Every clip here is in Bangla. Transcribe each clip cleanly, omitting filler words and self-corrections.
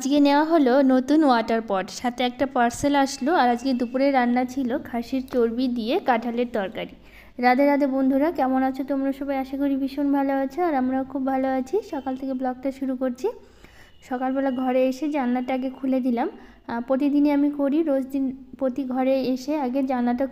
আজকে নেওয়া হলো নতুন ওয়াটার পট, সাথে একটা পার্সেল আসলো। আর আজকে দুপুরে রান্না ছিল খাসির চর্বি দিয়ে কাঁঠালের তরকারি। রাধে রাধে বন্ধুরা, কেমন আছো তোমরা সবাই? আশা করি ভীষণ ভালো আছো, আর আমরাও খুব ভালো আছি। সকাল থেকে ব্লগটা শুরু করছি। সকালবেলা ঘরে এসে জানলাটা আগে খুলে দিলাম। প্রতিদিনই আমি করি, রোজ দিন প্রতি ঘরে এসে আগে জানলাটা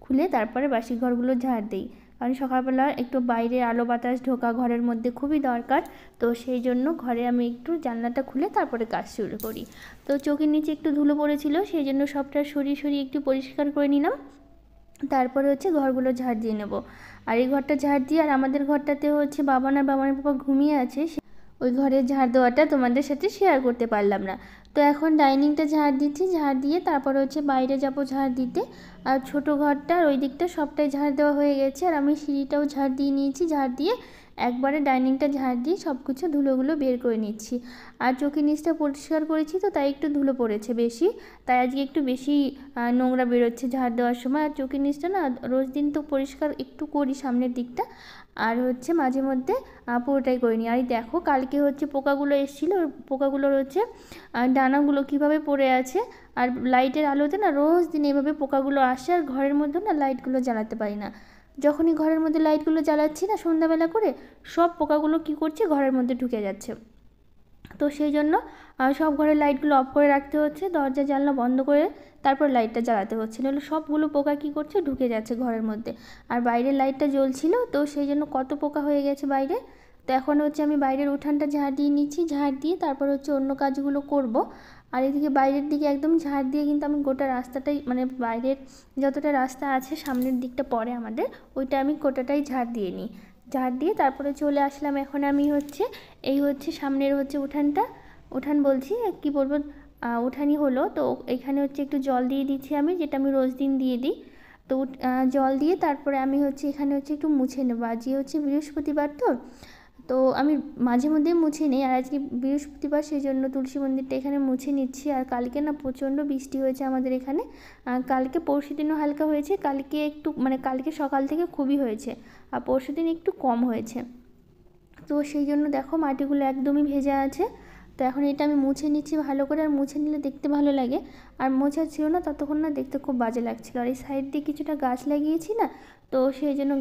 খুলে তারপরে বাসি ঘরগুলো ঝাড় দিই। কারণ সকালবেলা একটু বাইরে আলো বাতাস ঢোকা ঘরের মধ্যে খুবই দরকার। তো সেই জন্য ঘরে আমি একটু জানলাটা খুলে তারপরে কাজ শুরু করি। তো চোখের নিচে একটু ধুলো পড়েছিল, সেই জন্য সবটা সরিয়ে একটু পরিষ্কার করে নিলাম। তারপরে হচ্ছে ঘরগুলো ঝাড় দিয়ে নেব। আর এই ঘরটা ঝাড় দিয়ে, আর আমাদের ঘরটাতে হচ্ছে বাবানের পাপা ঘুমিয়ে আছে, ওই ঘরের ঝাড় দেওয়াটা তোমাদের সাথে শেয়ার করতে পারলাম না। তো এখন ডাইনিংটা ঝাড় দিচ্ছি, ঝাড় দিয়ে তারপরে হচ্ছে বাইরে যাব ঝাড় দিতে। আর ছোটো ঘরটার ওই দিকটা সবটাই ঝাড় দেওয়া হয়ে গেছে, আর আমি সিঁড়িটাও ঝাড় দিয়ে নিয়েছি। ঝাড় দিয়ে একবারে ডাইনিংটা ঝাড় দিয়ে সব কিছু ধুলোগুলো বের করে নিচ্ছি। আর চোখের নিচটা পরিষ্কার করেছি, তো তাই একটু ধুলো পড়েছে বেশি, তাই আজকে একটু বেশি নোংরা বেরোচ্ছে ঝাড় দেওয়ার সময়। আর চোখের নিচটা না রোজ দিন তো পরিষ্কার একটু করি সামনের দিকটা, আর হচ্ছে মাঝে মধ্যে পুরোটাই করিনি। আর দেখো কালকে হচ্ছে পোকাগুলো এসেছিলো, পোকাগুলোর হচ্ছে ডানাগুলো কিভাবে পড়ে আছে। আর লাইটের আলোতে না রোজ দিন এভাবে পোকাগুলো আসে, আর ঘরের মধ্যে না লাইটগুলো জ্বালাতে পারি না। যখনই ঘরের মধ্যে লাইটগুলো জ্বালাচ্ছি না সন্ধ্যাবেলা করে, সব পোকাগুলো কি করছে ঘরের মধ্যে ঢুকে যাচ্ছে। তো সেই জন্য সব ঘরের লাইটগুলো অফ করে রাখতে হচ্ছে, দরজা জানলা বন্ধ করে তারপর লাইটটা জ্বালাতে হচ্ছে, নাহলে সবগুলো পোকা কী করছে ঢুকে যাচ্ছে ঘরের মধ্যে। আর বাইরের লাইটটা জ্বলছিল, তো সেই জন্য কত পোকা হয়ে গেছে বাইরে। তো এখন হচ্ছে আমি বাইরের উঠানটা ঝাড় দিয়ে নিচ্ছি, ঝাড় দিয়ে তারপর হচ্ছে অন্য কাজগুলো করব। আর এদিকে বাইরের দিকে একদম ঝাড় দিয়ে কিন্তু আমি গোটা রাস্তাটাই, মানে বাইরের যতটা রাস্তা আছে সামনের দিকটা পড়ে আমাদের, ওইটা আমি গোটাটাই ঝাড় দিয়ে নিই। ঝাড় দিয়ে তারপরে চলে আসলাম। এখন আমি হচ্ছে এই হচ্ছে সামনের হচ্ছে উঠান বলছি কি বলবো, উঠানই হলো। তো এখানে হচ্ছে একটু জল দিয়ে দিচ্ছি আমি, যেটা আমি রোজ দিন দিয়ে দিই। তো জল দিয়ে তারপরে আমি হচ্ছে এখানে হচ্ছে একটু মুছে নেবো। আজকে হচ্ছে বৃহস্পতিবার, তো আমি মাঝে মধ্যেই মুছে নিই। আর আজকে বৃহস্পতিবার, সেই জন্য তুলসী মন্দিরটা এখানে মুছে নিচ্ছি। আর কালকে না প্রচণ্ড বৃষ্টি হয়েছে আমাদের এখানে। কালকে পরশু দিনও হালকা হয়েছে, কালকে একটু মানে কালকে সকাল থেকে খুবই হয়েছে, আর পরশু দিন একটু কম হয়েছে। তো সেই জন্য দেখো মাটিগুলো একদমই ভেজা আছে। তো এখন এটা আমি মুছে নিচ্ছি ভালো করে, আর মুছে নিলে দেখতে ভালো লাগে। আর মোছা ছিল না ততক্ষণ না, দেখতে খুব বাজে লাগছিলো। আর এই সাইড দিয়ে কিছুটা গাছ লাগিয়েছি না, তো সেই জন্য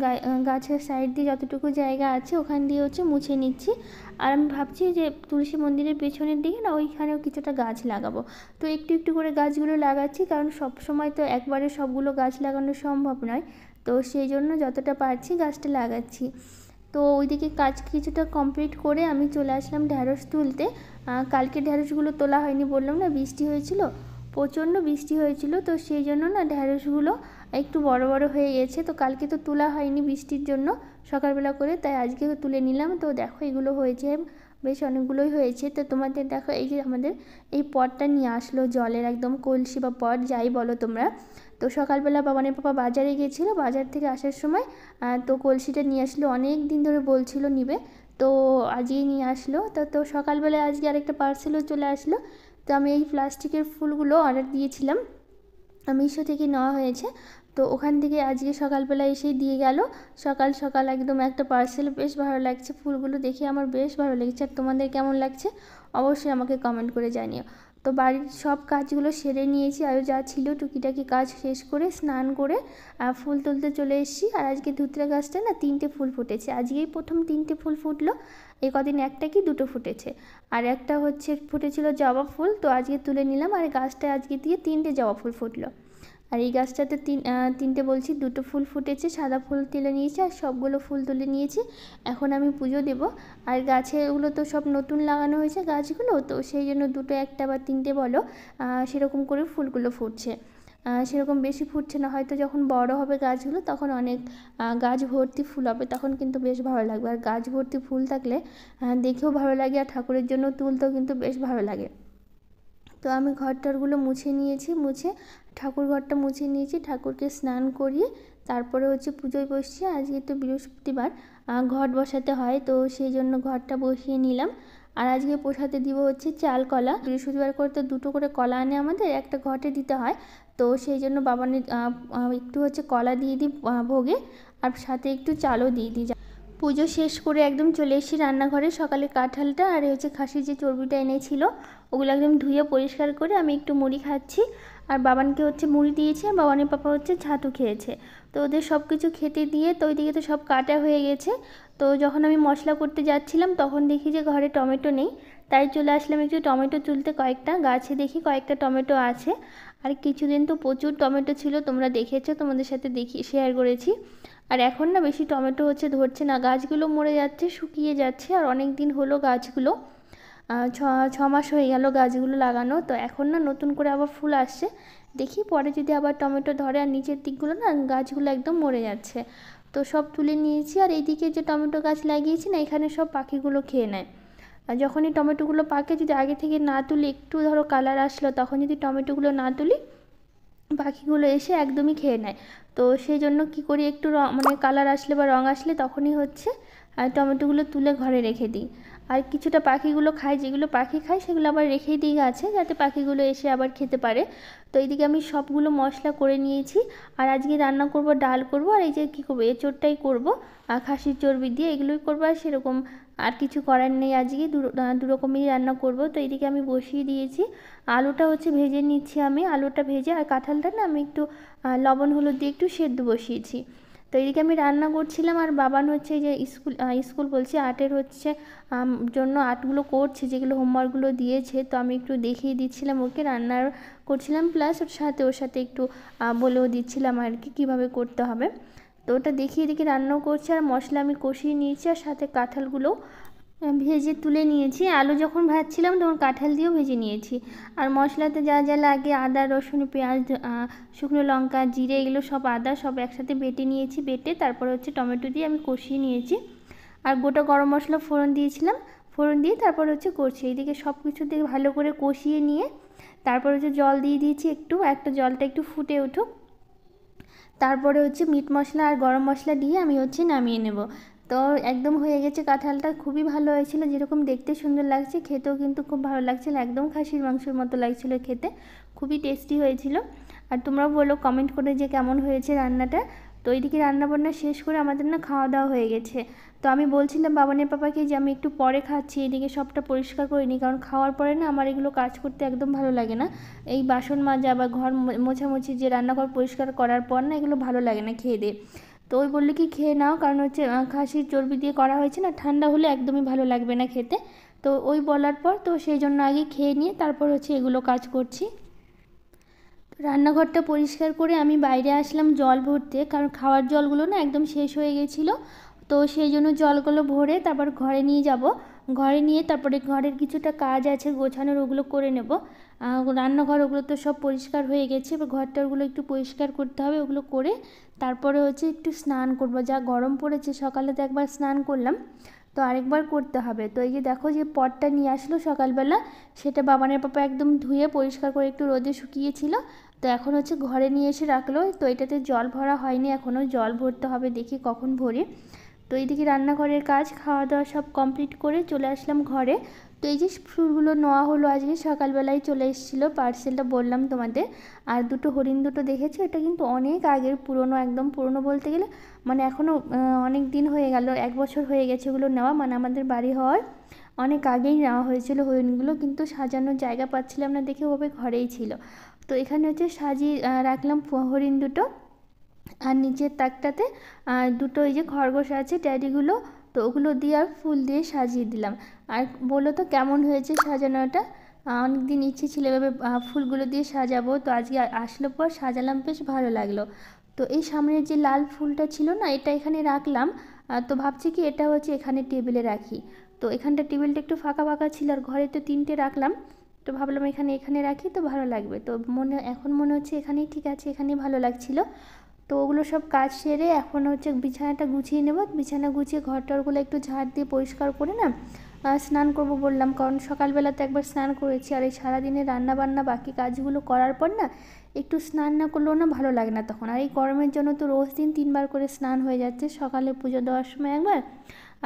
গাছের সাইড দিয়ে যতটুকু জায়গা আছে ওখান দিয়ে হচ্ছে মুছে নিচ্ছি। আর আমি ভাবছি যে তুলসী মন্দিরের পেছনের দিকে না ওইখানেও কিছুটা গাছ লাগাবো। তো একটু একটু করে গাছগুলো লাগাচ্ছি, কারণ সব সময় তো একবারে সবগুলো গাছ লাগানো সম্ভব নয়। তো সেই জন্য যতটা পারছি গাছটা লাগাচ্ছি। তো ওইদিকে কাজ কিছুটা কমপ্লিট করে আমি চলে আসলাম ঢ্যাঁড়স তুলতে। কালকে ঢ্যাঁড়সগুলো তোলা হয়নি, বললাম না বৃষ্টি হয়েছিল, প্রচণ্ড বৃষ্টি হয়েছিল। তো সেই জন্য না ঢ্যাঁড়সগুলো একটু বড় বড় হয়ে গেছে। তো কালকে তো তোলা হয়নি বৃষ্টির জন্য সকালবেলা করে, তাই আজকে তুলে নিলাম। তো দেখো এগুলো হয়েছে, বেশ অনেকগুলোই হয়েছে। তো তোমাদের দেখো এই যে আমাদের এই পটটা নিয়ে আসলো জলের, একদম কলসি বা পট যাই বলো তোমরা। তো সকালবেলা বাবানের পাপা বাজারে গিয়েছিলো, বাজার থেকে আসার সময় তো কলসিটা নিয়ে আসলো, অনেক দিন ধরে বলছিল নিবে, তো আজকেই নিয়ে আসলো। তো সকালবেলায় আজকে আরেকটা পার্সেলও চলে আসলো। তো আমি এই প্লাস্টিকের ফুলগুলো অর্ডার দিয়েছিলাম, মিশো থেকে নেওয়া হয়েছে। তো ওখান থেকে আজকে সকালবেলা এসেই দিয়ে গেল, সকাল সকাল একদম একটা পার্সেল। বেশ ভালো লাগছে, ফুলগুলো দেখে আমার বেশ ভালো লেগেছে। আর তোমাদের কেমন লাগছে অবশ্যই আমাকে কমেন্ট করে জানিও। তো বাড়ির সব কাজগুলো সেরে নিয়েছি, আর যা ছিল টুকিটাকি কাজ শেষ করে স্নান করে ফুল তুলতে চলে এসেছি। আর আজকে ধুতরা গাছটা না 3টে ফুল ফুটেছে, আজকেই প্রথম 3টে ফুল ফুটলো। এই কদিন একটা কি দুটো ফুটেছে, আর একটা হচ্ছে ফুটেছিল জবা ফুল, তো আজকে তুলে নিলাম। আর গাছটা আজকে দিয়ে 3টে জবা ফুল ফুটলো। আর এই গাছটাতে তিনটে বলছি, দুটো ফুল ফুটেছে, সাদা ফুল তুলে নিয়েছি, আর সবগুলো ফুল তুলে নিয়েছি। এখন আমি পুজো দেব। আর গাছেগুলো তো সব নতুন লাগানো হয়েছে গাছগুলো, তো সেই জন্য দুটো একটা বা 3টে বলো সেরকম করে ফুলগুলো ফুটছে। সেরকম বেশি ফুটছে না, হয়তো যখন বড় হবে গাছগুলো তখন অনেক গাছ ভর্তি ফুল হবে, তখন কিন্তু বেশ ভালো লাগবে। আর গাছ ভর্তি ফুল থাকলে দেখেও ভালো লাগে, আর ঠাকুরের জন্য তুলতেও কিন্তু বেশ ভালো লাগে। তো আমি ঘরটারগুলো মুছে নিয়েছি, ঠাকুর ঘরটা মুছে নিয়েছি, ঠাকুরকে স্নান করিয়ে তারপরে হচ্ছে পুজোয় বসছি। আজকে তো বৃহস্পতিবার, ঘট বসাতে হয়, তো সেই জন্য ঘরটা বসিয়ে নিলাম। আর আজকে প্রসাদে দিব হচ্ছে চাল কলা। বৃহস্পতিবার করে তো দুটো করে কলা আনে আমাদের, একটা ঘটে দিতে হয়। তো সেই জন্য বাবানের একটু হচ্ছে কলা দিয়ে দিই ভোগে, আর সাথে একটু চালও দিয়ে দিই। পুজো শেষ করে একদম চলে এসেছি রান্নাঘরে। সকালে কাঁঠালটা আর হচ্ছে খাসির যে চর্বিটা এনেছিল ওগুলো একদম ধুয়ে পরিষ্কার করে আমি একটু মুড়ি খাচ্ছি। আর বাবানকে হচ্ছে মুড়ি দিয়েছি, আর বাবানের পাপা হচ্ছে ছাতু খেয়েছে। তো ওদের সব কিছু খেতে দিয়ে তো ওইদিকে তো সব কাটা হয়ে গেছে। তো যখন আমি মশলা করতে যাচ্ছিলাম তখন দেখি যে ঘরে টমেটো নেই, তাই চলে আসলাম একটু টমেটো তুলতে। কয়েকটা গাছে দেখি কয়েকটা টমেটো আছে। আর কিছুদিন তো প্রচুর টমেটো ছিল, তোমরা দেখেছো, তোমাদের সাথে শেয়ার করেছি। আর এখন না বেশি টমেটো হচ্ছে ধরছে না, গাছগুলো মরে যাচ্ছে, শুকিয়ে যাচ্ছে। আর অনেক দিন হলো গাছগুলো, ছ ছ মাস হয়ে গেল গাছগুলো লাগানো। তো এখন না নতুন করে আবার ফুল আসছে, দেখি পরে যদি আবার টমেটো ধরে। আর নিচের দিকগুলো না গাছগুলো একদম মরে যাচ্ছে। তো সব তুলে নিয়েছি। আর এইদিকে যে টমেটো গাছ লাগিয়েছি না, এখানে সব পাখিগুলো খেয়ে নেয়। আর যখনই টমেটোগুলো পাকে, যদি আগে থেকে না তুলি, একটু ধরো কালার আসলো, তখন যদি টমেটোগুলো না তুলি, পাখিগুলো এসে একদমই খেয়ে নেয়। তো সেই জন্য কী করি, একটু মানে কালার আসলে বা রঙ আসলে তখনই হচ্ছে টমেটোগুলো তুলে ঘরে রেখে দিই। আর কিছুটা পাখিগুলো খায়, যেগুলো পাখি খায় সেগুলো আবার রেখেই দিই গাছে, যাতে পাখিগুলো এসে আবার খেতে পারে। তো এইদিকে আমি সবগুলো মশলা করে নিয়েছি। আর আজকে রান্না করব, ডাল করব, আর এই যে কী করবো, এঁচোড়টাই করবো খাসির চর্বি দিয়ে, এগুলোই করবো। আর সেরকম আর কিছু করার নেই, আজকে দু রকমই রান্না করব। তো এইদিকে আমি বসিয়ে দিয়েছি। আলুটা হচ্ছে ভেজে নিচ্ছি আমি, আলুটা ভেজে। আর কাঁঠালটা না আমি একটু লবণ হলুদ দিয়ে একটু সেদ্ধ বসিয়েছি। তো এদিকে আমি রান্না করছিলাম। আর বাবান হচ্ছে যে স্কুল বলছি, আর্টের হচ্ছে জন্য আর্টগুলো করছে, যেগুলো হোমওয়ার্কগুলো দিয়েছে। তো আমি একটু দেখিয়ে দিচ্ছিলাম ওকে, রান্নার করছিলাম, প্লাস ওর সাথে একটু বলেও দিচ্ছিলাম আর কি কীভাবে করতে হবে। তো ওটা দেখিয়ে দেখি রান্নাও করছে। আর মশলা আমি কষিয়ে নিয়েছি, আর সাথে কাঁঠালগুলো ভেজে তুলে নিয়েছি। আলু যখন ভাজছিলাম তখন কাঁঠাল দিয়েও ভেজে নিয়েছি। আর মশলাতে যা যা লাগে, আদা রসুন পেঁয়াজ শুকনো লঙ্কা জিরে, এগুলো সব আদা সব একসাথে বেটে নিয়েছি। বেটে তারপরে হচ্ছে টমেটো দিয়ে আমি কষিয়ে নিয়েছি। আর গোটা গরম মশলা ফোড়ন দিয়েছিলাম, ফোড়ন দিয়ে তারপর হচ্ছে করছি। এইদিকে সব কিছু দিয়ে ভালো করে কষিয়ে নিয়ে তারপর হচ্ছে জল দিয়ে দিয়েছি একটা জলটা একটু ফুটে উঠুক। তারপরে হচ্ছে মিট মশলা আর গরম মশলা দিয়ে আমি হচ্ছে নামিয়ে নেব। তো একদম হয়ে গেছে। কাঁঠালটা খুবই ভালো হয়েছিল, যেরকম দেখতে সুন্দর লাগছে, খেতেও কিন্তু খুব ভালো লাগছিল, একদম খাসির মাংসের মতো লাগছিল খেতে, খুবই টেস্টি হয়েছিল। আর তোমরাও বলো কমেন্ট করে যে কেমন হয়েছে রান্নাটা। তো এইদিকে রান্নাবান্না শেষ করে আমাদের না খাওয়া দাওয়া হয়ে গেছে। তো আমি বলছিলাম বাবানের পাপাকে যে আমি একটু পরে খাচ্ছি, এদিকে সবটা পরিষ্কার করে নিই, কারণ খাওয়ার পরে না আমার এগুলো কাজ করতে একদম ভালো লাগে না। এই বাসন মাজা বা ঘর মোছামুছি, যে রান্নাঘর পরিষ্কার করার পর না এগুলো ভালো লাগে না খেয়ে দিয়ে। তো ওই বললে কি খেয়ে নাও, কারণ হচ্ছে খাসির চর্বি দিয়ে করা হয়েছে না, ঠান্ডা হলে একদমই ভালো লাগবে না খেতে। তো ওই বলার পর তো সেই জন্য আগে খেয়ে নিয়ে তারপর হচ্ছে এগুলো কাজ করছি। রান্নাঘরটা পরিষ্কার করে আমি বাইরে আসলাম জল ভরতে, কারণ খাওয়ার জলগুলো না একদম শেষ হয়ে গেছিলো। তো সেই জন্য জলগুলো ভরে তারপর ঘরে নিয়ে যাব। ঘরে নিয়ে তারপরে ঘরের কিছুটা কাজ আছে গোছানোর, ওগুলো করে নেব। রান্নাঘর ওগুলো তো সব পরিষ্কার হয়ে গেছে, এবার ঘরটা ওগুলো একটু পরিষ্কার করতে হবে। ওগুলো করে তারপরে হচ্ছে একটু স্নান করব, যা গরম পড়েছে, সকালে তো একবার স্নান করলাম, তো আরেকবার করতে হবে। তো এই যে দেখো যে পটটা নিয়ে আসলো সকালবেলা, সেটা বাবানের পাপা একদম ধুয়ে পরিষ্কার করে একটু রোদে শুকিয়েছিল। তো এখন হচ্ছে ঘরে নিয়ে এসে রাখলো। তো এটাতে জল ভরা হয়নি, এখনও জল ভরতে হবে, দেখি কখন ভরি। তো এইদিকে রান্নাঘরের কাজ খাওয়া দাওয়া সব কমপ্লিট করে চলে আসলাম ঘরে। তো এই যে ফুলগুলো নেওয়া হলো, আজকে সকালবেলায় চলে এসেছিলো, পার্সেলটা বললাম তোমাদের। আর হরিণ দুটো দেখেছো, এটা কিন্তু অনেক আগের পুরনো, একদম পুরনো বলতে গেলে মানে এখনও অনেক দিন হয়ে গেল, 1 বছর হয়ে গেছে এগুলো নেওয়া, মানে আমাদের বাড়ি হওয়ার অনেক আগেই নেওয়া হয়েছিল হরিণগুলো, কিন্তু সাজানোর জায়গা পাচ্ছিলাম না দেখে ওভাবে ঘরেই ছিল। তো এখানে হচ্ছে সাজিয়ে রাখলাম হরিণ দুটো। আর নিচের তাকটাতে দুটো এই যে খরগোশ আছে ট্যাডিগুলো, তো ওগুলো দিয়ে আর ফুল দিয়ে সাজিয়ে দিলাম। আর বলো তো কেমন হয়েছে সাজানোটা? অনেক দিন ইচ্ছে ছিল এভাবে ফুলগুলো দিয়ে সাজাবো, তো আজকে আসলো পর সাজালাম, বেশ ভালো লাগলো। তো এই সামনের যে লাল ফুলটা ছিল না, এটা এখানে রাখলাম। তো ভাবছি কি এটা হচ্ছে এখানে টেবিলে রাখি। তো এখানটা টেবিলটা একটু ফাঁকা ফাঁকা ছিল, আর ঘরে তো 3টে রাখলাম। তো ভাবলাম এখানে রাখি তো ভালো লাগবে। তো এখন মনে হচ্ছে এখানেই ঠিক আছে, এখানেই ভালো লাগছিলো। তো ওগুলো সব কাজ সেরে এখন হচ্ছে বিছানাটা গুছিয়ে নেব। বিছানা গুছিয়ে ঘরটরগুলো একটু ঝাড় দিয়ে পরিষ্কার করে না স্নান করব বললাম, কারণ সকালবেলাতে একবার স্নান করেছি। আর এই সারাদিনে রান্নাবান্না বাকি কাজগুলো করার পর না একটু স্নান না করলেও না ভালো লাগে না তখন। আর এই গরমের জন্য তো রোজ দিন 3বার করে স্নান হয়ে যাচ্ছে, সকালে পুজো দেওয়ার সময় একবার,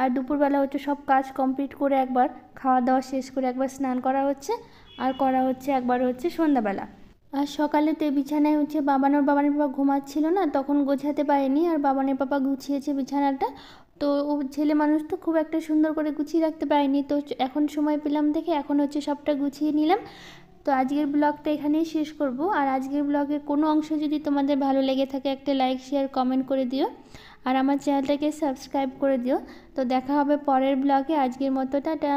আর দুপুরবেলা হচ্ছে সব কাজ কমপ্লিট করে একবার, খাওয়া দাওয়া শেষ করে একবার স্নান করা হচ্ছে, আর করা হচ্ছে একবার হচ্ছে সন্ধ্যাবেলা। আর সকালেতে বিছানায় হচ্ছে বাবানের পাপা ঘুমাচ্ছিল না, তখন গোছাতে পারেনি, আর বাবানের পাপা গুছিয়েছে বিছানাটা। তো ও ছেলে মানুষ তো খুব একটা সুন্দর করে গুছিয়ে রাখতে পারিনি, তো এখন সময় পেলাম দেখে এখন হচ্ছে সবটা গুছিয়ে নিলাম। তো আজকের ব্লগটা এখানেই শেষ করব। আর আজকের ব্লগের কোনো অংশ যদি তোমাদের ভালো লেগে থাকে একটা লাইক শেয়ার কমেন্ট করে দিও, আর আমার চ্যানেলটাকে সাবস্ক্রাইব করে দিও। তো দেখা হবে পরের ব্লগে, আজকের মতো টাটা।